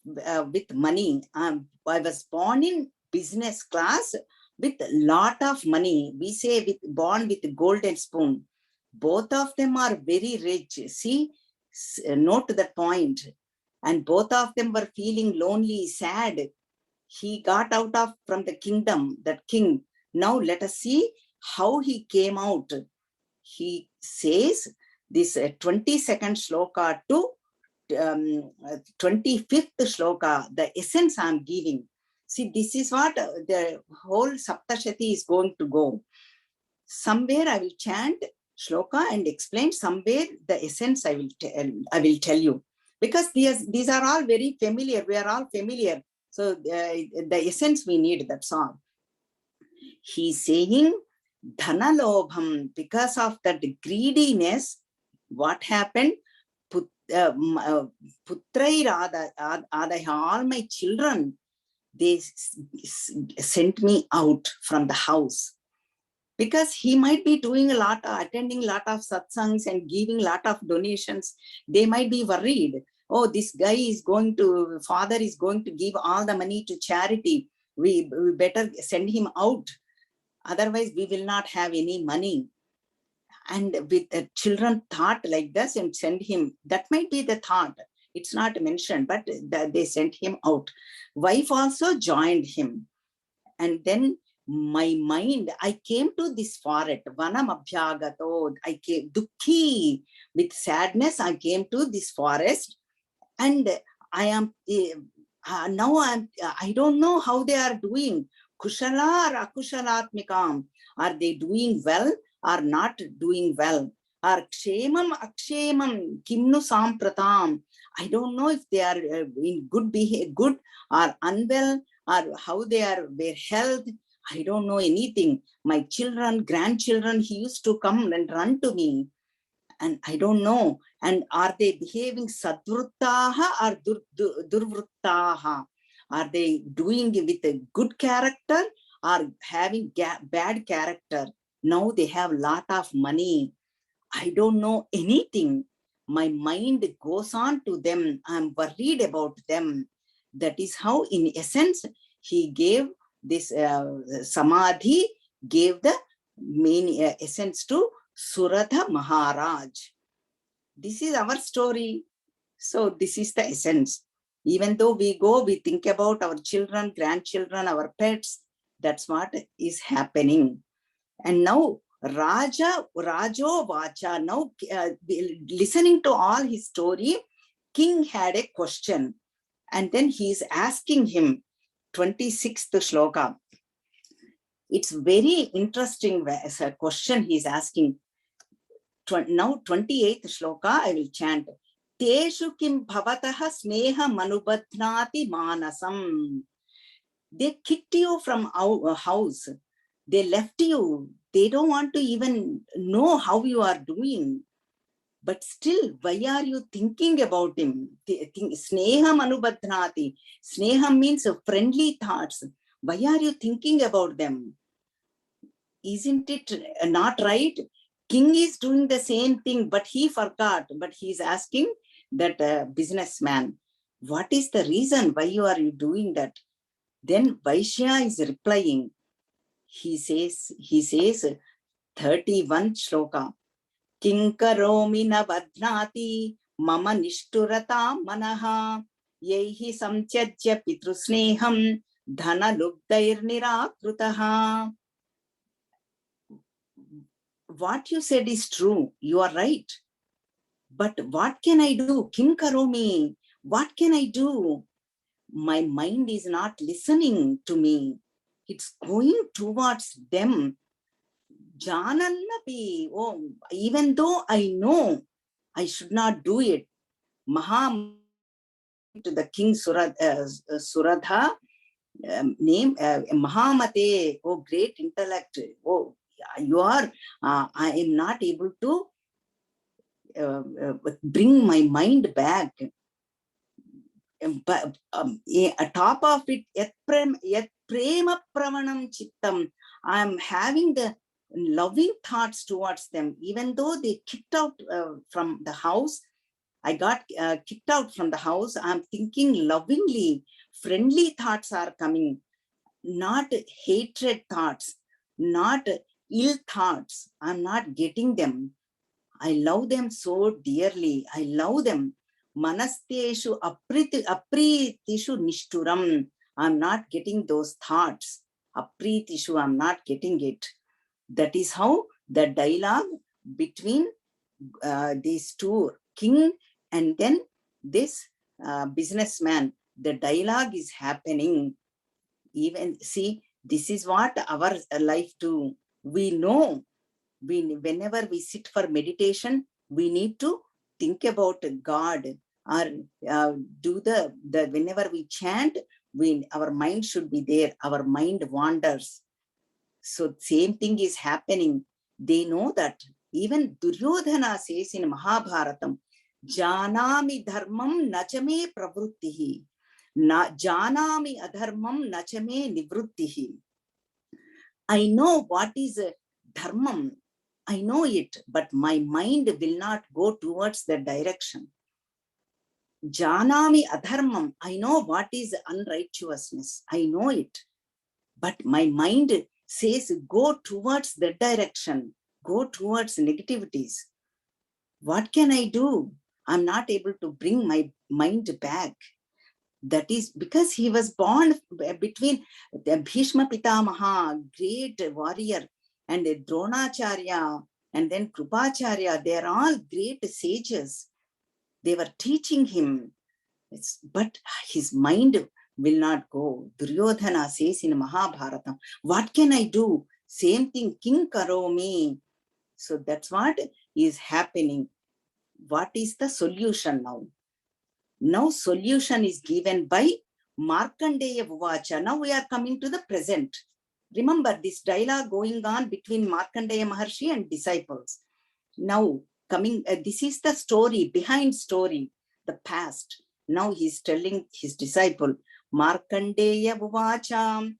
with money. I was born in business class with a lot of money. We say born with golden spoon. Both of them are very rich. See, note that point. And both of them were feeling lonely, sad. He got out from the kingdom, that king. Now let us see how he came out. He says this 22nd shloka to 25th shloka, the essence I'm giving. See, this is what the whole Saptashati is going to go. Somewhere I will chant shloka and explain, somewhere the essence I will tell you. Because these are all very familiar, we are all familiar. So the essence we need, that's all. He's saying, Dhanalobham, because of that greediness, what happened? Putrai Radha, all my children, they sent me out from the house. Because he might be doing attending a lot of satsangs and giving a lot of donations. They might be worried. Oh, this guy father is going to give all the money to charity. We better send him out. Otherwise, we will not have any money. And with the children thought like this and send him, that might be the thought. It's not mentioned, but they sent him out. Wife also joined him. And then my mind, I came to this forest, Vanam Abhyagato, I came, Dukhi, with sadness, I came to this forest. And I am, now I don't know how they are doing. Kushala or Akushalatmikam, are they doing well or not doing well? Or Kshemam Akshemam, Kimnu Sampratam, I don't know if they are in good or unwell, or how they are, their health. I don't know anything. My children, grandchildren, he used to come and run to me. And I don't know. And are they behaving sadvruttaha or durvruttaha? Are they doing with a good character or having bad character? Now they have a lot of money. I don't know anything. My mind goes on to them. I'm worried about them. That is how, in essence, he gave this Samadhi, gave the main essence to Suratha Maharaj. This is our story. So this is the essence. Even though we think about our children, grandchildren, our pets, that's what is happening. And now Rajo Vacha, now listening to all his story, king had a question. And then he is asking him, 26th shloka. It's very interesting question he is asking. Now 28th shloka, I will chant. Teshu kim bhavataha sneha manubadhnati manasam. They kicked you from our house. They left you. They don't want to even know how you are doing. But still, why are you thinking about him? Sneham anubadhnati. Sneham means friendly thoughts. Why are you thinking about them? Isn't it not right? King is doing the same thing, but he forgot. But he is asking that businessman, what is the reason why you are doing that? Then Vaishya is replying. He says, 31 shloka. Kinkaromi na vadnati mama nishturata manaha yehi samtyajya pitrusneham dhana lubdair nirakrutaha. What you said is true. You are right. But what can I do? Kinkaromi. What can I do? My mind is not listening to me. It's going towards them. Janannapi. Oh, even though I know I should not do it. To the king Suradha name, Mahamate, oh great intellect. Oh, you are, I am not able to bring my mind back. But atop of it, yat prema pramanam chittam, I am having the loving thoughts towards them. Even though they kicked out from the house, I got kicked out from the house. I'm thinking lovingly, friendly thoughts are coming, not hatred thoughts, not ill thoughts. I'm not getting them. I love them so dearly. I love them. Manasteshu apritishu nishturam. I'm not getting those thoughts. Apritishu, I'm not getting it. That is how the dialogue between these two, king and then this businessman, the dialogue is happening. Even see, this is what our life too. We know, whenever we sit for meditation, we need to think about God, or do the whenever we chant, our mind should be there. Our mind wanders. So same thing is happening. They know that. Even Duryodhana says in Mahabharatam, Janami dharmam nachame pravrittihi, na janami adharmam nachame nivruttihi. I know what is dharmam, I know it, but my mind will not go towards that direction. Janami adharmam, I know what is unrighteousness, I know it, but my mind says go towards that direction, go towards negativities. What can I do? I'm not able to bring my mind back. That is because he was born between the Bhishma Pitamaha, great warrior, and Dronacharya, and then Krupacharya. They are all great sages. They were teaching him, but his mind will not go. Duryodhana says in Mahabharata, what can I do? Same thing, King Karomi. So that's what is happening. What is the solution now? Now solution is given by Markandeya Uvacha. Now we are coming to the present. Remember this dialogue going on between Markandeya Maharshi and disciples. Now coming, this is the story, behind story, the past. Now he's telling his disciple, Markandeya Uvacha,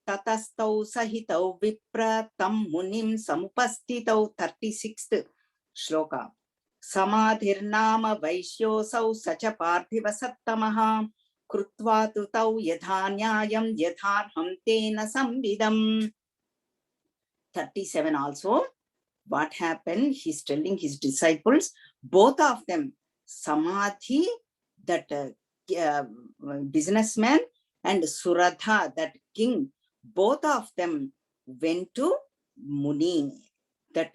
Tatastau Sahitau Vipra Tam Munim Samupastitau, 36th shloka. Samadhirnama Vaishyosau Sacha Parthiva Sattamaha Krutva Tutau Yadhanyayam Yadharham Tena Samvidam. 37 also. What happened? He's telling his disciples, both of them, Samadhi, that businessman, and Suradha, that king, both of them went to Muni. That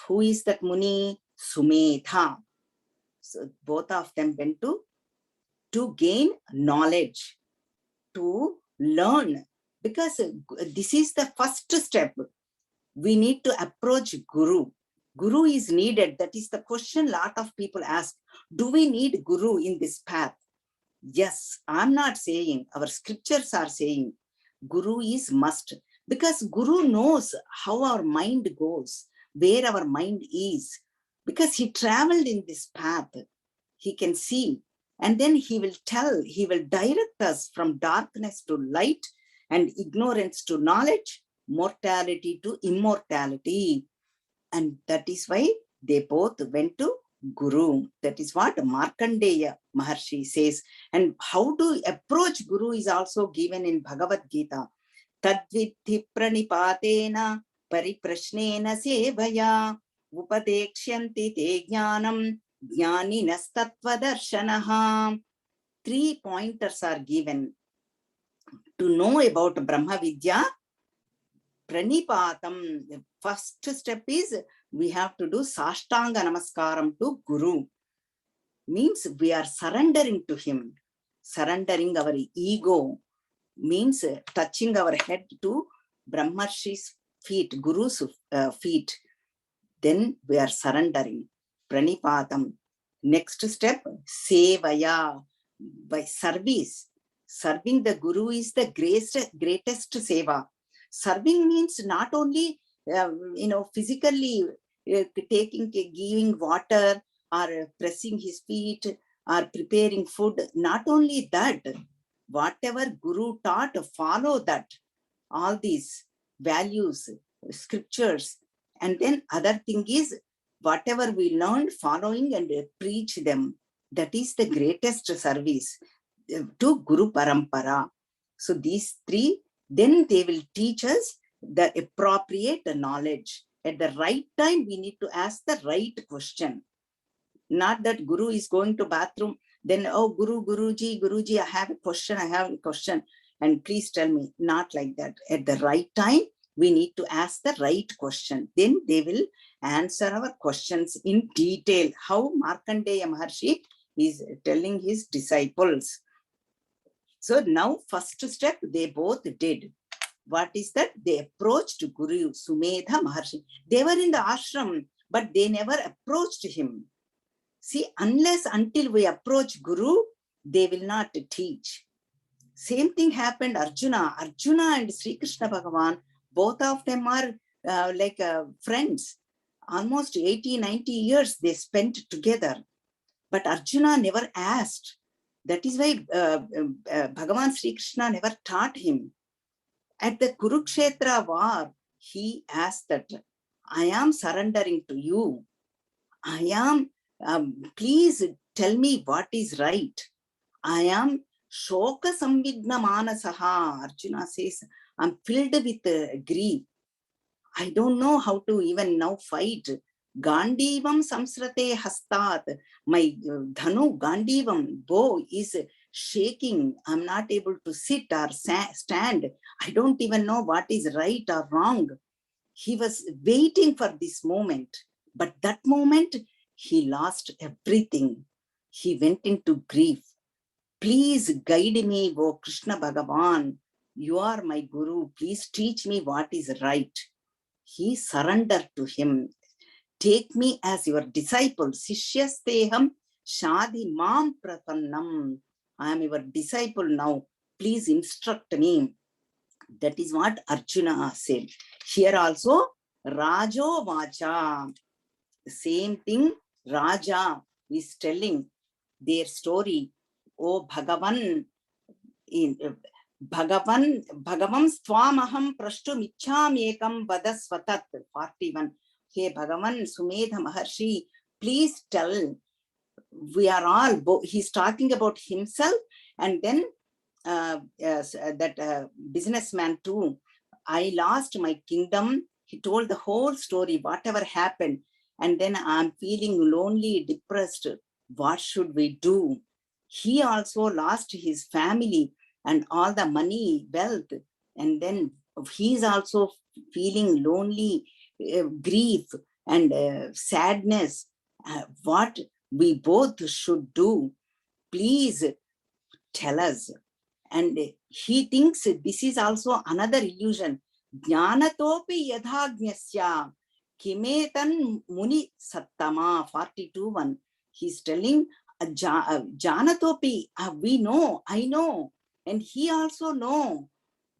who is that Muni? Sumetha. So both of them went to gain knowledge, to learn, because this is the first step. We need to approach Guru. Guru is needed. That is the question a lot of people ask. Do we need Guru in this path? Yes, I'm not saying. Our scriptures are saying Guru is must. Because Guru knows how our mind goes, where our mind is. Because he traveled in this path. He can see. And then he will tell, he will direct us from darkness to light and ignorance to knowledge, mortality to immortality. And that is why they both went to Guru. That is what Markandeya Maharshi says. And how to approach Guru is also given in Bhagavad Gita. Tadvidhi pranipatena pariprashnena sevaya upadekshyanti te jnanam jnaninas tatvadarshanaha. 3 pointers are given to know about Brahma Vidya. Pranipatam, the first step is we have to do Sashtanga Namaskaram to Guru. Means we are surrendering to him. Surrendering our ego means touching our head to Brahmarshi's feet, Guru's feet. Then we are surrendering. Pranipatam. Next step, Sevaya, by service. Serving the Guru is the greatest seva. Serving means not only, physically giving water or pressing his feet or preparing food. Not only that, whatever Guru taught, follow that. All these values, scriptures. And then other thing is, whatever we learned, following and preach them. That is the greatest service to Guru Parampara. So these three, then they will teach us the appropriate knowledge. At the right time, we need to ask the right question. Not that Guru is going to bathroom, then, oh, Guruji, I have a question, and please tell me. Not like that. At the right time, We need to ask the right question. Then they will answer our questions in detail. How Markandeya Maharshi is telling his disciples. So now first step they both did. What is that? They approached Guru Sumedha Maharshi. They were in the ashram, but they never approached him. See, until we approach Guru, they will not teach. Same thing happened Arjuna. Arjuna and Sri Krishna Bhagavan, both of them are friends. Almost 80, 90 years they spent together. But Arjuna never asked. That is why Bhagavan Sri Krishna never taught him. At the Kurukshetra war, he asked that, I am surrendering to you. I am, please tell me what is right. I am Shoka Samvigna Manasaha. Arjuna says, I'm filled with grief. I don't know how to even now fight. Gandivam Samsrate Hastat. My Dhanu, Gandivam, bow is shaking. I'm not able to sit or stand. I don't even know what is right or wrong. He was waiting for this moment. But that moment, he lost everything. He went into grief. Please guide me, O Krishna Bhagavan. You are my Guru. Please teach me what is right. He surrendered to him. Take me as your disciple. Sishyasteham Shadi Mam Pratannam. I am your disciple now. Please instruct me. That is what Arjuna said. Here also, Rajo Vacha. The same thing, Raja is telling their story. Oh Bhagavan, Bhagavan Swamaham Prashtum Ichham Ekam Vadasvatat. 41. Hey Bhagavan Sumedha Maharshi, please tell. We are all, he's talking about himself, and then that businessman too. I lost my kingdom. He told the whole story, whatever happened. And then I'm feeling lonely, depressed. What should we do? He also lost his family and all the money, wealth. And then he's also feeling lonely, grief and sadness. What we both should do, please tell us. And he thinks this is also another illusion. Jnanatopi yadhagnyasya kimetan muni sattama. 42:1. He's telling Janatopi, we know, I know, and he also know,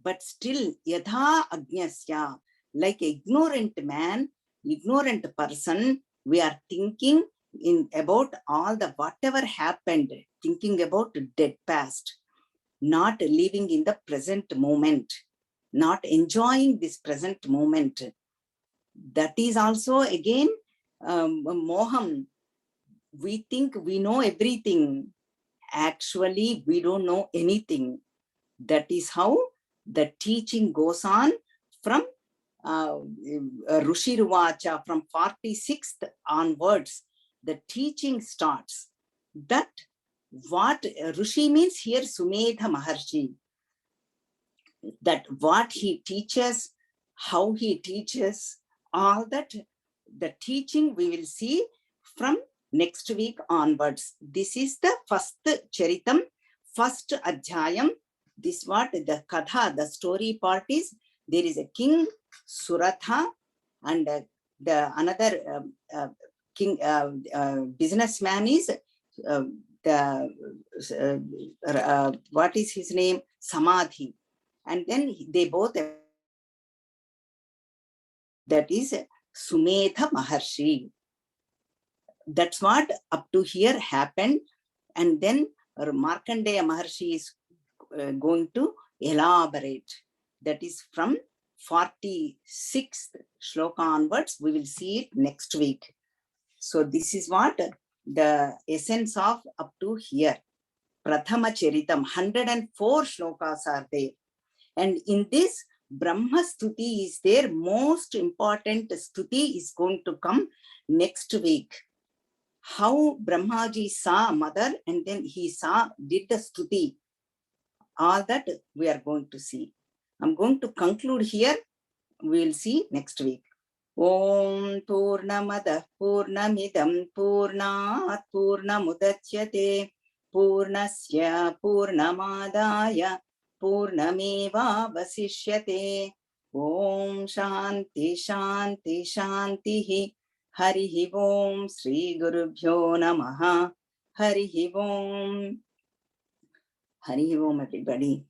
but still yadha agnyasya, like ignorant man, ignorant person, we are thinking about all the whatever happened, thinking about dead past, not living in the present moment, not enjoying this present moment. That is also again moham. We think we know everything. Actually, we don't know anything. That is how the teaching goes on from Rushi Ruvacha, from 46th onwards. The teaching starts. That what Rushi means here, Sumedha Maharshi. That what he teaches, how he teaches, all that, the teaching we will see from next week onwards. This is the first Charitam, first Adhyayam. This what the Katha, the story part is. There is a king, Suratha, and the another king, businessman is what is his name? Samadhi. And then they both, that is Sumedha Maharshi. That's what up to here happened. And then Markandeya Maharshi is going to elaborate. That is from 46th shloka onwards. We will see it next week. So this is what the essence of up to here. Prathama Charitam, 104 shlokas are there. And in this, Brahma Stuti is there. Most important Stuti is going to come next week. How Brahmaji saw mother and then he did the Stuti. All that we are going to see. I'm going to conclude here. we'll see next week. Om Purnamadah Purnamidam Purnat Purnamudachyate Purnasya Purnamadaya Purnameva Vasishyate. Om Shanti Shanti Shantihi. Harihi Om Sri Gurubhyo Namaha. Harihi Om. Harihi Om, everybody.